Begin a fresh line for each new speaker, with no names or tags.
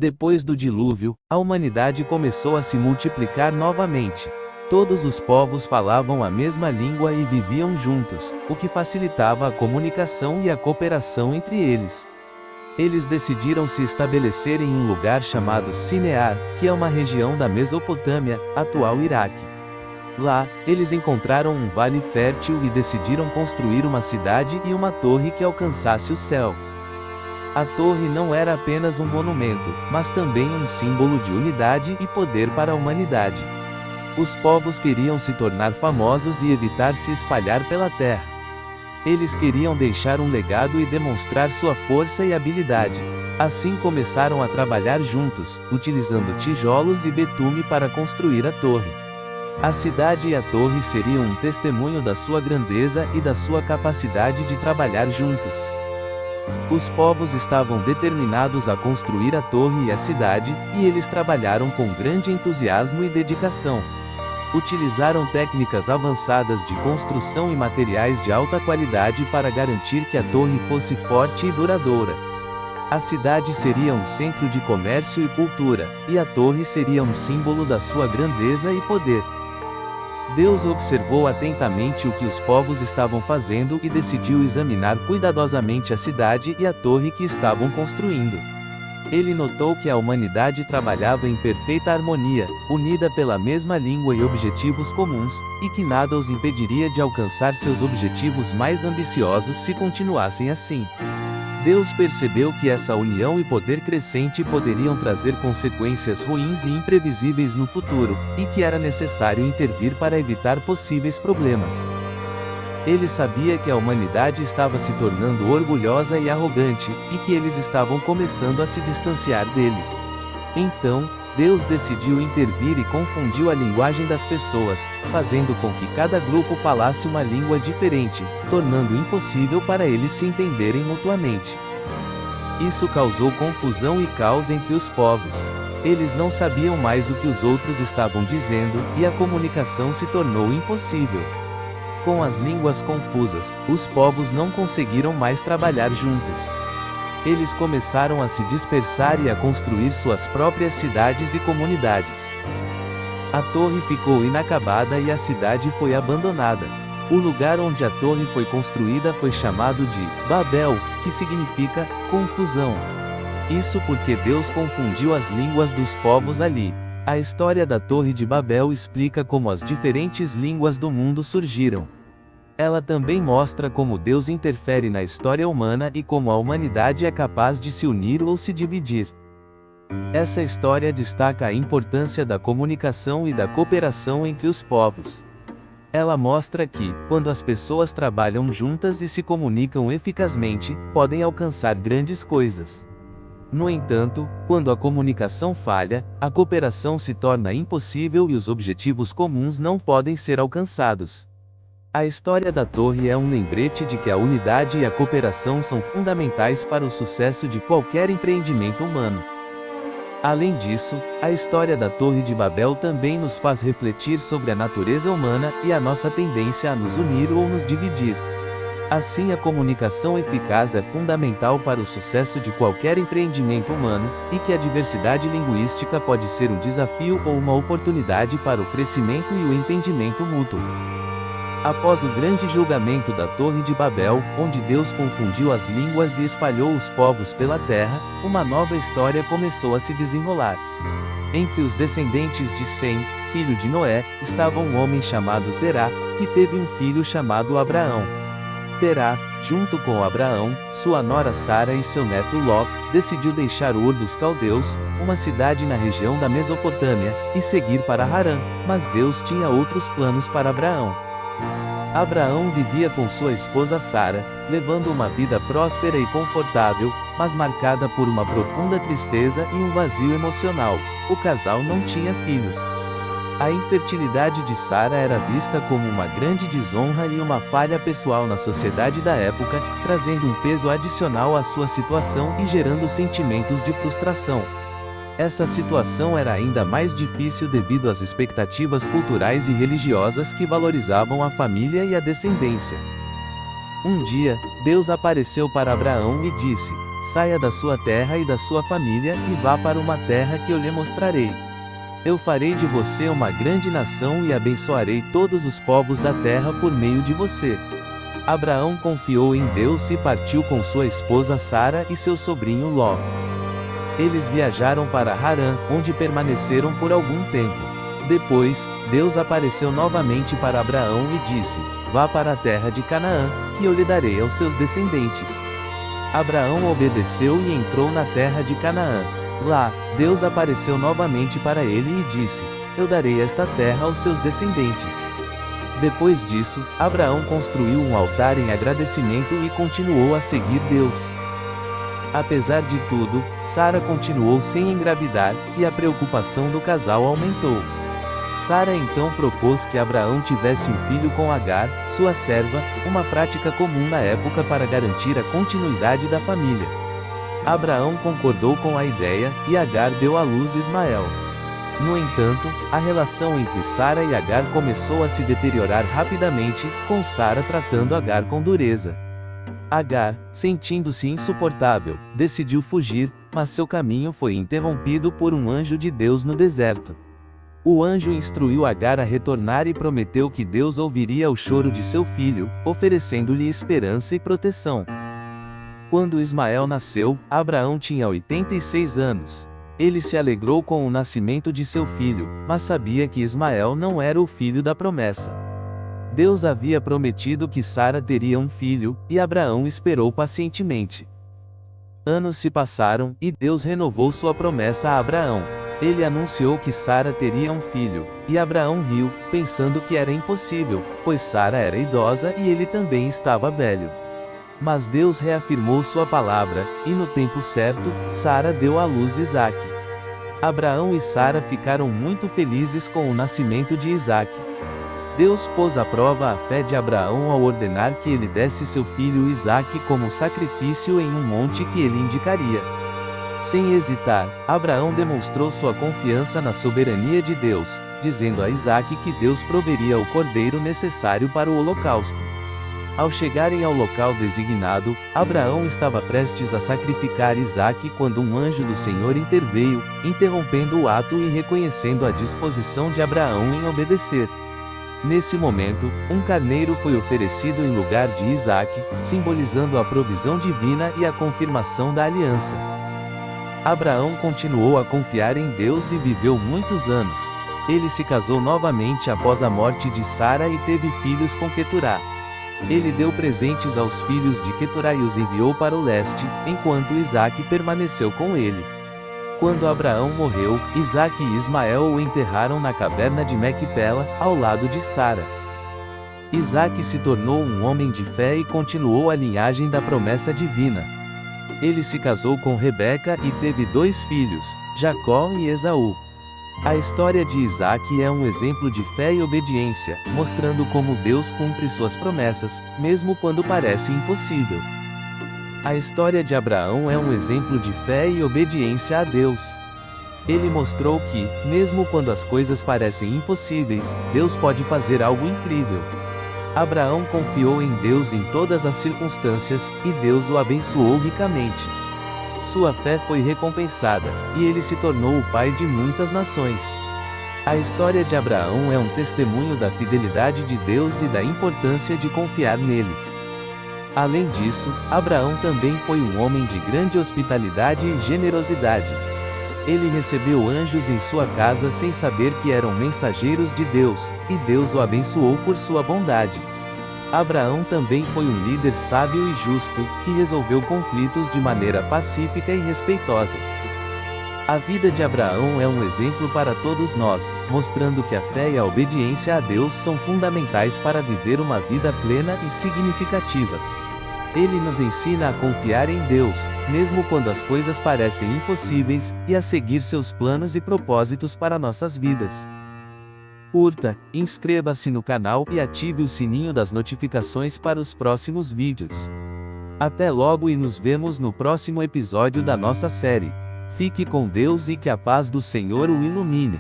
Depois do dilúvio, a humanidade começou a se multiplicar novamente. Todos os povos falavam a mesma língua e viviam juntos, o que facilitava a comunicação e a cooperação entre eles. Eles decidiram se estabelecer em um lugar chamado Sinear, que é uma região da Mesopotâmia, atual Iraque. Lá, eles encontraram um vale fértil e decidiram construir uma cidade e uma torre que alcançasse o céu. A torre não era apenas um monumento, mas também um símbolo de unidade e poder para a humanidade. Os povos queriam se tornar famosos e evitar se espalhar pela terra. Eles queriam deixar um legado e demonstrar sua força e habilidade. Assim começaram a trabalhar juntos, utilizando tijolos e betume para construir a torre. A cidade e a torre seriam um testemunho da sua grandeza e da sua capacidade de trabalhar juntos. Os povos estavam determinados a construir a torre e a cidade, e eles trabalharam com grande entusiasmo e dedicação. Utilizaram técnicas avançadas de construção e materiais de alta qualidade para garantir que a torre fosse forte e duradoura. A cidade seria um centro de comércio e cultura, e a torre seria um símbolo da sua grandeza e poder. Deus observou atentamente o que os povos estavam fazendo e decidiu examinar cuidadosamente a cidade e a torre que estavam construindo. Ele notou que a humanidade trabalhava em perfeita harmonia, unida pela mesma língua e objetivos comuns, e que nada os impediria de alcançar seus objetivos mais ambiciosos se continuassem assim. Deus percebeu que essa união e poder crescente poderiam trazer consequências ruins e imprevisíveis no futuro, e que era necessário intervir para evitar possíveis problemas. Ele sabia que a humanidade estava se tornando orgulhosa e arrogante, e que eles estavam começando a se distanciar dele. Então, Deus decidiu intervir e confundiu a linguagem das pessoas, fazendo com que cada grupo falasse uma língua diferente, tornando impossível para eles se entenderem mutuamente. Isso causou confusão e caos entre os povos. Eles não sabiam mais o que os outros estavam dizendo, e a comunicação se tornou impossível. Com as línguas confusas, os povos não conseguiram mais trabalhar juntos. Eles começaram a se dispersar e a construir suas próprias cidades e comunidades. A torre ficou inacabada e a cidade foi abandonada. O lugar onde a torre foi construída foi chamado de Babel, que significa confusão. Isso porque Deus confundiu as línguas dos povos ali. A história da Torre de Babel explica como as diferentes línguas do mundo surgiram. Ela também mostra como Deus interfere na história humana e como a humanidade é capaz de se unir ou se dividir. Essa história destaca a importância da comunicação e da cooperação entre os povos. Ela mostra que, quando as pessoas trabalham juntas e se comunicam eficazmente, podem alcançar grandes coisas. No entanto, quando a comunicação falha, a cooperação se torna impossível e os objetivos comuns não podem ser alcançados. A história da torre é um lembrete de que a unidade e a cooperação são fundamentais para o sucesso de qualquer empreendimento humano. Além disso, a história da Torre de Babel também nos faz refletir sobre a natureza humana e a nossa tendência a nos unir ou nos dividir. Assim, a comunicação eficaz é fundamental para o sucesso de qualquer empreendimento humano, e que a diversidade linguística pode ser um desafio ou uma oportunidade para o crescimento e o entendimento mútuo. Após o grande julgamento da Torre de Babel, onde Deus confundiu as línguas e espalhou os povos pela terra, uma nova história começou a se desenrolar. Entre os descendentes de Sem, filho de Noé, estava um homem chamado Terá, que teve um filho chamado Abraão. Terá, junto com Abraão, sua nora Sara e seu neto Ló, decidiu deixar Ur dos Caldeus, uma cidade na região da Mesopotâmia, e seguir para Harã, mas Deus tinha outros planos para Abraão. Abraão vivia com sua esposa Sara, levando uma vida próspera e confortável, mas marcada por uma profunda tristeza e um vazio emocional. O casal não tinha filhos. A infertilidade de Sara era vista como uma grande desonra e uma falha pessoal na sociedade da época, trazendo um peso adicional à sua situação e gerando sentimentos de frustração. Essa situação era ainda mais difícil devido às expectativas culturais e religiosas que valorizavam a família e a descendência. Um dia, Deus apareceu para Abraão e disse: saia da sua terra e da sua família, e vá para uma terra que eu lhe mostrarei. Eu farei de você uma grande nação e abençoarei todos os povos da terra por meio de você. Abraão confiou em Deus e partiu com sua esposa Sara e seu sobrinho Ló. Eles viajaram para Harã, onde permaneceram por algum tempo. Depois, Deus apareceu novamente para Abraão e disse: Vá para a terra de Canaã, que eu lhe darei aos seus descendentes. Abraão obedeceu e entrou na terra de Canaã. Lá, Deus apareceu novamente para ele e disse: Eu darei esta terra aos seus descendentes. Depois disso, Abraão construiu um altar em agradecimento e continuou a seguir Deus. Apesar de tudo, Sara continuou sem engravidar, e a preocupação do casal aumentou. Sara então propôs que Abraão tivesse um filho com Agar, sua serva, uma prática comum na época para garantir a continuidade da família. Abraão concordou com a ideia, e Agar deu à luz Ismael. No entanto, a relação entre Sara e Agar começou a se deteriorar rapidamente, com Sara tratando Agar com dureza. Agar, sentindo-se insuportável, decidiu fugir, mas seu caminho foi interrompido por um anjo de Deus no deserto. O anjo instruiu Agar a retornar e prometeu que Deus ouviria o choro de seu filho, oferecendo-lhe esperança e proteção. Quando Ismael nasceu, Abraão tinha 86 anos. Ele se alegrou com o nascimento de seu filho, mas sabia que Ismael não era o filho da promessa. Deus havia prometido que Sara teria um filho, e Abraão esperou pacientemente. Anos se passaram, e Deus renovou sua promessa a Abraão. Ele anunciou que Sara teria um filho, e Abraão riu, pensando que era impossível, pois Sara era idosa e ele também estava velho. Mas Deus reafirmou sua palavra, e no tempo certo, Sara deu à luz Isaque. Abraão e Sara ficaram muito felizes com o nascimento de Isaque. Deus pôs à prova a fé de Abraão ao ordenar que ele desse seu filho Isaque como sacrifício em um monte que ele indicaria. Sem hesitar, Abraão demonstrou sua confiança na soberania de Deus, dizendo a Isaque que Deus proveria o cordeiro necessário para o holocausto. Ao chegarem ao local designado, Abraão estava prestes a sacrificar Isaque quando um anjo do Senhor interveio, interrompendo o ato e reconhecendo a disposição de Abraão em obedecer. Nesse momento, um carneiro foi oferecido em lugar de Isaque, simbolizando a provisão divina e a confirmação da aliança. Abraão continuou a confiar em Deus e viveu muitos anos. Ele se casou novamente após a morte de Sara e teve filhos com Queturá. Ele deu presentes aos filhos de Queturá e os enviou para o leste, enquanto Isaque permaneceu com ele. Quando Abraão morreu, Isaque e Ismael o enterraram na caverna de Mequipela, ao lado de Sara. Isaque se tornou um homem de fé e continuou a linhagem da promessa divina. Ele se casou com Rebeca e teve 2 filhos, Jacó e Esaú. A história de Isaque é um exemplo de fé e obediência, mostrando como Deus cumpre suas promessas, mesmo quando parece impossível. A história de Abraão é um exemplo de fé e obediência a Deus. Ele mostrou que, mesmo quando as coisas parecem impossíveis, Deus pode fazer algo incrível. Abraão confiou em Deus em todas as circunstâncias, e Deus o abençoou ricamente. Sua fé foi recompensada, e ele se tornou o pai de muitas nações. A história de Abraão é um testemunho da fidelidade de Deus e da importância de confiar nele. Além disso, Abraão também foi um homem de grande hospitalidade e generosidade. Ele recebeu anjos em sua casa sem saber que eram mensageiros de Deus, e Deus o abençoou por sua bondade. Abraão também foi um líder sábio e justo, que resolveu conflitos de maneira pacífica e respeitosa. A vida de Abraão é um exemplo para todos nós, mostrando que a fé e a obediência a Deus são fundamentais para viver uma vida plena e significativa. Ele nos ensina a confiar em Deus, mesmo quando as coisas parecem impossíveis, e a seguir seus planos e propósitos para nossas vidas. Curta, inscreva-se no canal e ative o sininho das notificações para os próximos vídeos. Até logo e nos vemos no próximo episódio da nossa série. Fique com Deus e que a paz do Senhor o ilumine.